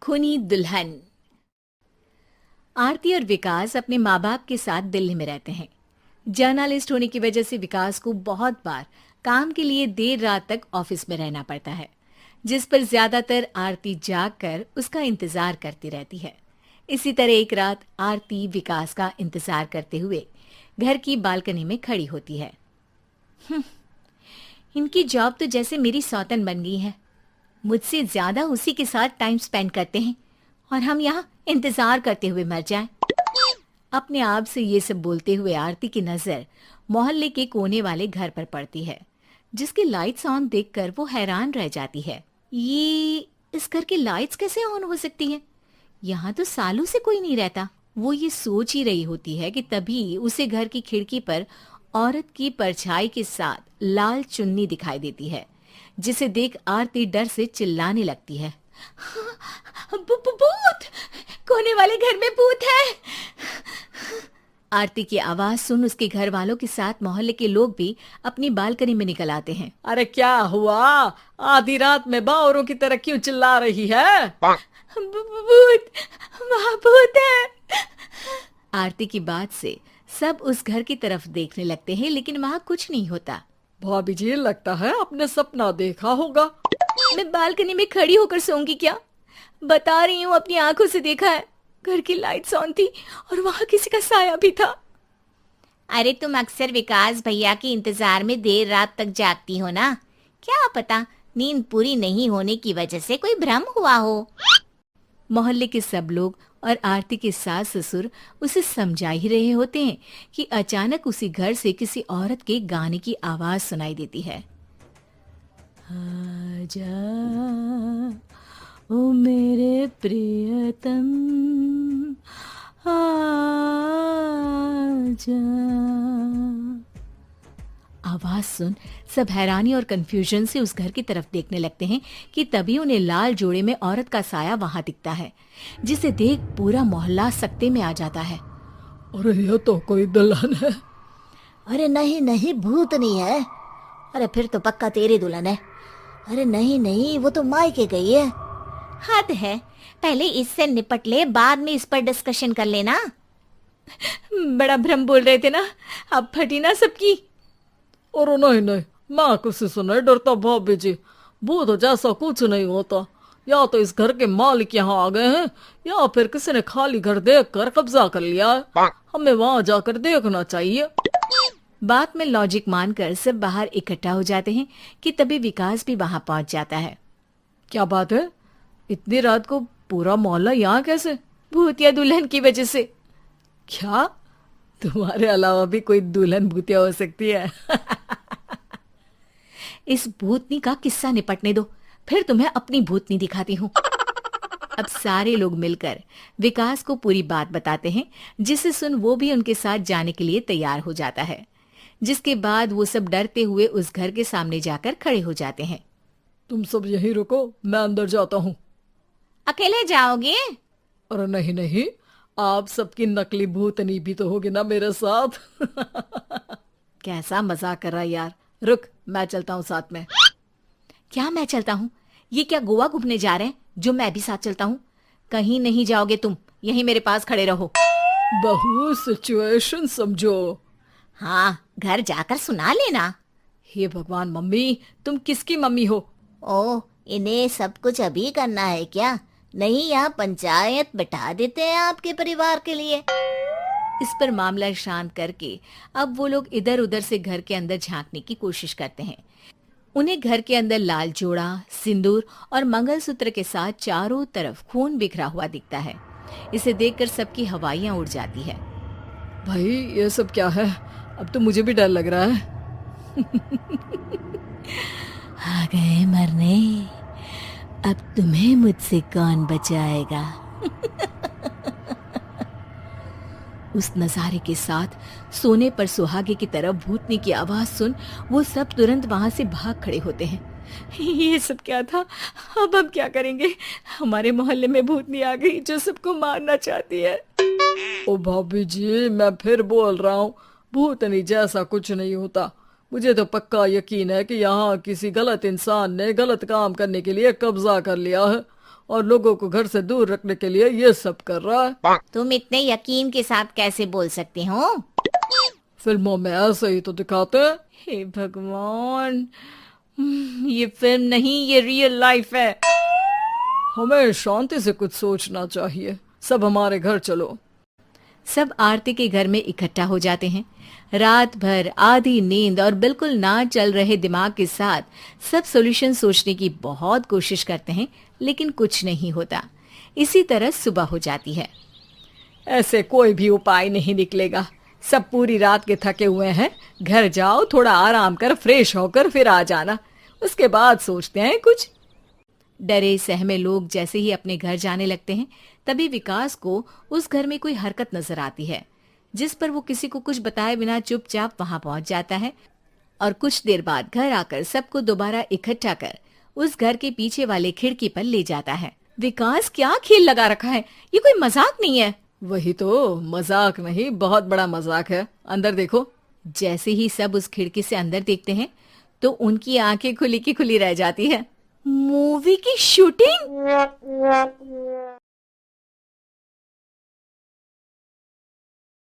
खूनी दुल्हन। आरती और विकास अपने माँ बाप के साथ दिल्ली में रहते हैं। जर्नलिस्ट होने की वजह से विकास को बहुत बार काम के लिए देर रात तक ऑफिस में रहना पड़ता है, जिस पर ज्यादातर आरती जागकर उसका इंतजार करती रहती है। इसी तरह एक रात आरती विकास का इंतजार करते हुए घर की बालकनी में खड़ी होती है। इनकी जॉब तो जैसे मेरी सौतन बन गई है। मुझसे ज्यादा उसी के साथ टाइम स्पेंड करते हैं और हम यहाँ इंतजार करते हुए मर जाएं। अपने आप से ये सब बोलते हुए आरती की नजर मोहल्ले के कोने वाले घर पर पड़ती है, जिसके लाइट्स ऑन देखकर वो हैरान रह जाती है। ये इस घर की लाइट्स कैसे ऑन हो सकती हैं? यहाँ तो सालों से कोई नहीं रहता। वो ये सोच ही रही होती है कि तभी उसे घर की खिड़की पर औरत की परछाई के साथ लाल चुन्नी दिखाई देती है, जिसे देख आरती डर से चिल्लाने लगती है। भूत! कोने वाले घर में भूत है! आरती की आवाज सुन उसके घर वालों के साथ मोहल्ले के लोग भी अपनी बालकनी में निकल आते हैं। अरे क्या हुआ? आधी रात में बावरों की तरह क्यों चिल्ला रही है? भूत! वहाँ भूत है! आरती की बात से सब उस घर की तरफ देखने लगते हैं, लेकिन वहाँ कुछ नहीं होता। भाभी जी, लगता है आपने सपना देखा होगा। मैं बालकनी में खड़ी होकर सोऊंगी क्या? बता रही हूँ, अपनी आंखों से देखा है। घर की लाइट्स ऑन थी और वहाँ किसी का साया भी था। अरे तुम अक्सर विकास भैया के इंतजार में देर रात तक जागती हो ना, क्या पता नींद पूरी नहीं होने की वजह से कोई भ्रम हुआ हो। मोहल्ले के सब लोग और आरती के सास ससुर उसे समझा ही रहे होते हैं कि अचानक उसी घर से किसी औरत के गाने की आवाज सुनाई देती है। आजा ओ मेरे प्रियतम आजा। आवाज सुन सब हैरानी और कंफ्यूजन से उस घर की तरफ देखने लगते हैं कि तभी उन्हें लाल जोड़े में औरत का साया वहां दिखता है, जिसे देख पूरा मोहल्ला सकते में आ जाता है। अरे ये तो कोई दुल्हन है। अरे नहीं नहीं, भूत नहीं है। अरे फिर तो पक्का तेरी दुल्हन है। अरे नहीं नहीं, वो तो मायके गई है। हद है, पहले इससे निपट ले, बाद में इस पर डिस्कशन कर लेना। बड़ा भ्रम बोल रहे थे ना, अब फटी ना सबकी। और नहीं नहीं, मैं किसी से नहीं डरता भाभी जी। भूत जैसा कुछ नहीं होता। या तो इस घर के मालिक यहाँ आ गए हैं, या फिर किसी ने खाली घर देख कर कब्जा कर लिया है। हमें वहां जाकर देखना चाहिए। बात में लॉजिक मानकर सब बाहर इकट्ठा हो जाते हैं कि तभी विकास भी वहां पहुंच जाता है। क्या बात है? इतनी रात को पूरा मोहल्ला यहाँ कैसे? भूतिया दुल्हन की वजह से। क्या तुम्हारे अलावा भी कोई दुल्हन भूतिया हो सकती है? इस भूतनी का किस्सा निपटने दो, फिर तुम्हें अपनी भूतनी दिखाती हूँ। अब सारे लोग मिलकर विकास को पूरी बात बताते हैं, जिसे सुन वो भी उनके साथ जाने के लिए तैयार हो जाता है। जिसके बाद वो सब डरते हुए उस घर के सामने जाकर खड़े हो जाते हैं। तुम सब यहीं रुको, मैं अंदर जाता हूँ। अकेले जाओगे? अरे नहीं नहीं, आप सबकी नकली भूतनी भी तो होगी ना मेरे साथ। कैसा मजाक कर रहा यार। रुक, मैं चलता हूँ साथ में। क्या मैं चलता हूँ? ये क्या गोवा घूमने जा रहे हैं जो मैं भी साथ चलता हूँ? कहीं नहीं जाओगे तुम, यहीं मेरे पास खड़े रहो। बहू सिचुएशन समझो। हाँ, घर जाकर सुना लेना। हे भगवान, मम्मी तुम किसकी मम्मी हो? ओ, इन्हें सब कुछ अभी करना है क्या? नहीं, यहाँ पंचायत बैठा देते हैं आपके परिवार के लिए। इस पर मामला शांत करके अब वो लोग इधर उधर से घर के अंदर झांकने की कोशिश करते हैं। उन्हें घर के अंदर लाल जोड़ा, सिंदूर और मंगलसूत्र के साथ चारों तरफ खून बिखरा हुआ दिखता है। इसे देखकर सबकी हवाइयां उड़ जाती है। भाई ये सब क्या है? अब तो मुझे भी डर लग रहा है। आ गए मरने, अब तुम्हें मुझसे कौन बचाएगा? उस नजारे के साथ सोने पर सुहागे की तरफ भूतनी की आवाज सुन वो सब तुरंत वहां से भाग खड़े होते हैं। ये सब क्या था? अब हम क्या करेंगे? हमारे मोहल्ले में भूतनी आ गई जो सबको मारना चाहती है। ओ भाभी जी, मैं फिर बोल रहा हूँ, भूतनी जैसा कुछ नहीं होता। मुझे तो पक्का यकीन है कि यहाँ किसी गलत इंसान ने गलत काम करने के लिए कब्जा कर लिया है और लोगों को घर से दूर रखने के लिए ये सब कर रहा है। तुम इतने यकीन के साथ कैसे बोल सकते हो? फिल्मों में ऐसे ही तो दिखाते हैं। हे भगवान, ये फिल्म नहीं, ये रियल लाइफ है। हमें शांति से कुछ सोचना चाहिए। सब हमारे घर चलो। सब आरती के घर में इकट्ठा हो जाते हैं। रात भर आधी नींद और बिल्कुल ना चल रहे दिमाग के साथ सब सॉल्यूशन सोचने की बहुत कोशिश करते हैं, लेकिन कुछ नहीं होता। इसी तरह सुबह हो जाती है। ऐसे कोई भी उपाय नहीं निकलेगा। सब पूरी रात के थके हुए हैं। घर जाओ, थोड़ा आराम कर, फ्रेश होकर फिर आ जाना, उसके बाद सोचते हैं कुछ। डरे सहमे लोग जैसे ही अपने घर जाने लगते हैं, तभी विकास को उस घर में कोई हरकत नजर आती है, जिस पर वो किसी को कुछ बताए बिना चुपचाप वहां पहुंच जाता है और कुछ देर बाद घर आकर सबको दोबारा इकट्ठा कर उस घर के पीछे वाले खिड़की पर ले जाता है। विकास, क्या खेल लगा रखा है? ये कोई मजाक नहीं है। वही तो, मजाक नहीं, बहुत बड़ा मजाक है। अंदर देखो। जैसे ही सब उस खिड़की से अंदर देखते हैं तो उनकी आंखें खुली की खुली रह जाती है। मूवी की शूटिंग?